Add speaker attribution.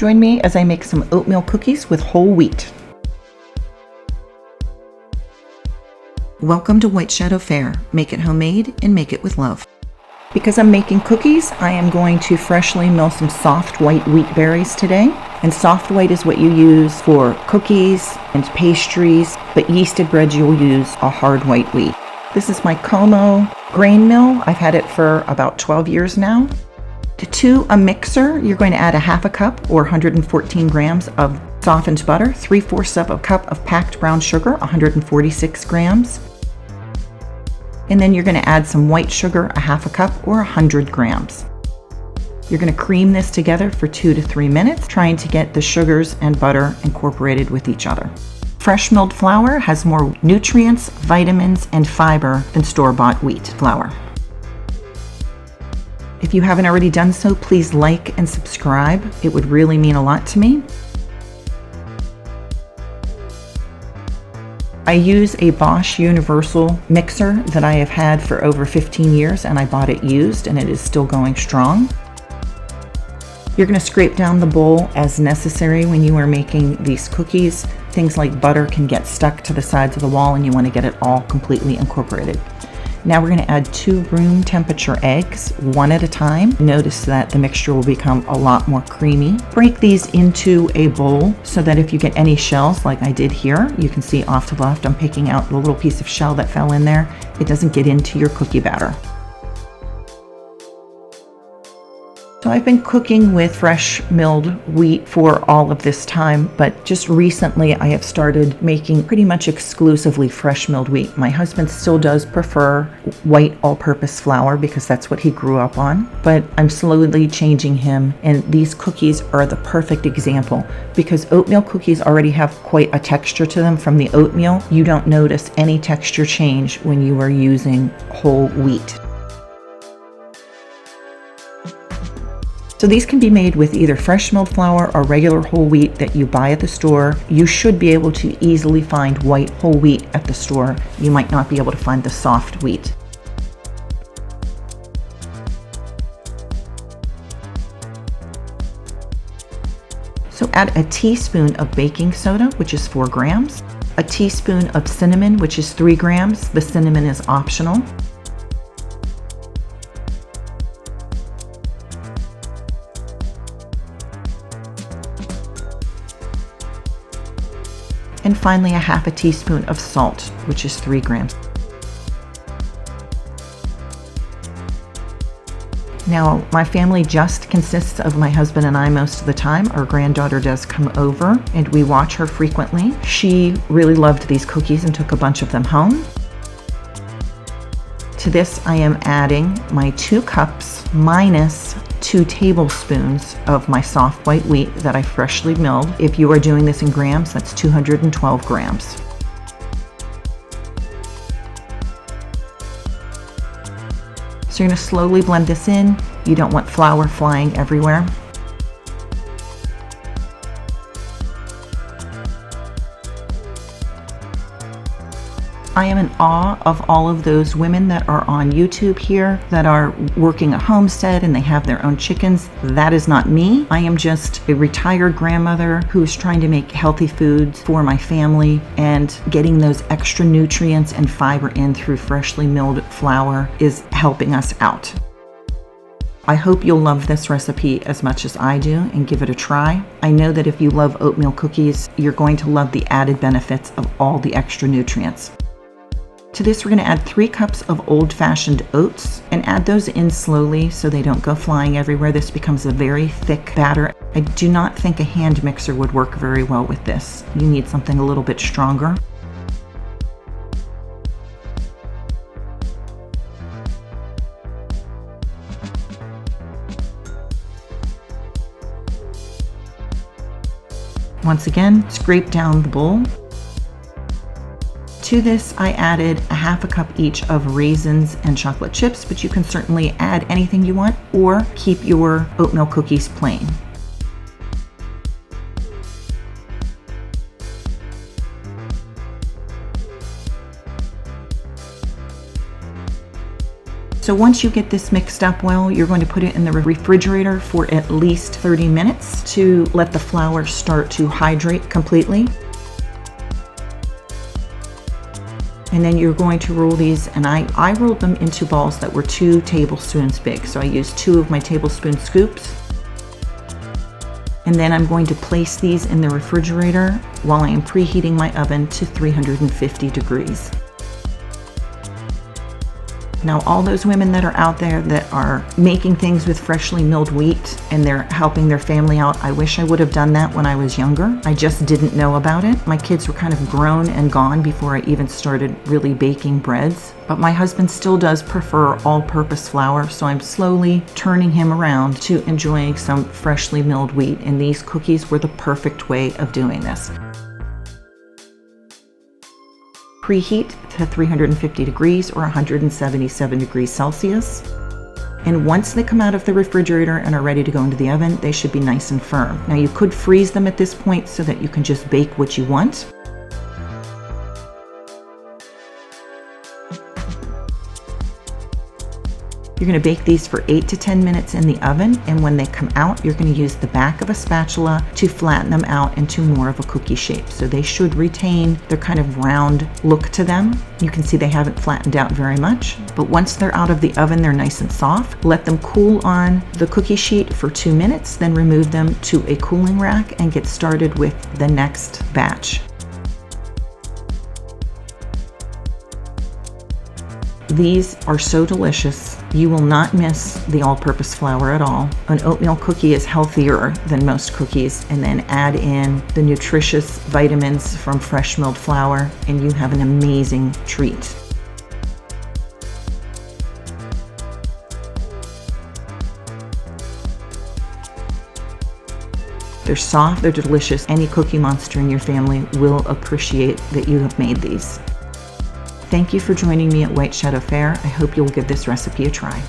Speaker 1: Join me as I make some oatmeal cookies with whole wheat. Welcome to White Shadow Fare. Make it homemade and make it with love. Because I'm making cookies, I am going to freshly mill some soft white wheat berries today. And soft white is what you use for cookies and pastries, but yeasted breads you'll use a hard white wheat. This is my Como grain mill. I've had it for about 12 years now. To a mixer, you're going to add a half a cup or 114 grams of softened butter, 3/4 of a cup of packed brown sugar, 146 grams. And then you're going to add some white sugar, a half a cup or 100 grams. You're going to cream this together for 2 to 3 minutes, trying to get the sugars and butter incorporated with each other. Fresh milled flour has more nutrients, vitamins, and fiber than store-bought wheat flour. If you haven't already done so, please like and subscribe. It would really mean a lot to me. I use a Bosch Universal mixer that I have had for over 15 years, and I bought it used and it is still going strong. You're going to scrape down the bowl as necessary when you are making these cookies. Things like butter can get stuck to the sides of the wall and you want to get it all completely incorporated. Now we're going to add 2 room temperature eggs, one at a time. Notice that the mixture will become a lot more creamy. Break these into a bowl so that if you get any shells like I did here, you can see off to the left I'm picking out the little piece of shell that fell in there. It doesn't get into your cookie batter. So I've been cooking with fresh milled wheat for all of this time, but just recently I have started making pretty much exclusively fresh milled wheat. My husband still does prefer white all-purpose flour because that's what he grew up on, but I'm slowly changing him, and these cookies are the perfect example because oatmeal cookies already have quite a texture to them from the oatmeal. You don't notice any texture change when you are using whole wheat. So these can be made with either fresh milled flour or regular whole wheat that you buy at the store. You should be able to easily find white whole wheat at the store. You might not be able to find the soft wheat. So add a teaspoon of baking soda, which is 4 grams, a teaspoon of cinnamon, which is 3 grams. The cinnamon is optional. And finally, a half a teaspoon of salt, which is 3 grams. Now, my family just consists of my husband and I most of the time. Our granddaughter does come over and we watch her frequently. She really loved these cookies and took a bunch of them home. To this, I am adding my 2 cups minus 2 tablespoons of my soft white wheat that I freshly milled. If you are doing this in grams, that's 212 grams. So you're going to slowly blend this in. You don't want flour flying everywhere. I am in awe of all of those women that are on YouTube here that are working a homestead and they have their own chickens. That is not me. I am just a retired grandmother who's trying to make healthy foods for my family, and getting those extra nutrients and fiber in through freshly milled flour is helping us out. I hope you'll love this recipe as much as I do and give it a try. I know that if you love oatmeal cookies, you're going to love the added benefits of all the extra nutrients. To this, we're going to add 3 cups of old-fashioned oats and add those in slowly so they don't go flying everywhere. This becomes a very thick batter. I do not think a hand mixer would work very well with this. You need something a little bit stronger. Once again, scrape down the bowl. To this, I added a half a cup each of raisins and chocolate chips, but you can certainly add anything you want or keep your oatmeal cookies plain. So once you get this mixed up well, you're going to put it in the refrigerator for at least 30 minutes to let the flour start to hydrate completely. And then you're going to roll these, and I rolled them into balls that were 2 tablespoons big. So I used 2 of my tablespoon scoops. And then I'm going to place these in the refrigerator while I am preheating my oven to 350 degrees. Now, all those women that are out there that are making things with freshly milled wheat and they're helping their family out, I wish I would have done that when I was younger. I just didn't know about it. My kids were kind of grown and gone before I even started really baking breads. But my husband still does prefer all-purpose flour, so I'm slowly turning him around to enjoying some freshly milled wheat, and these cookies were the perfect way of doing this. Preheat to 350 degrees or 177 degrees Celsius. And once they come out of the refrigerator and are ready to go into the oven, they should be nice and firm. Now you could freeze them at this point so that you can just bake what you want. You're going to bake these for 8 to 10 minutes in the oven, and when they come out, you're going to use the back of a spatula to flatten them out into more of a cookie shape. So they should retain their kind of round look to them. You can see they haven't flattened out very much, but once they're out of the oven, they're nice and soft. Let them cool on the cookie sheet for 2 minutes, then remove them to a cooling rack and get started with the next batch. These are so delicious. You will not miss the all-purpose flour at all. An oatmeal cookie is healthier than most cookies, and then add in the nutritious vitamins from fresh milled flour, and you have an amazing treat. They're soft, they're delicious. Any cookie monster in your family will appreciate that you have made these. Thank you for joining me at White Shadow Fare. I hope you'll give this recipe a try.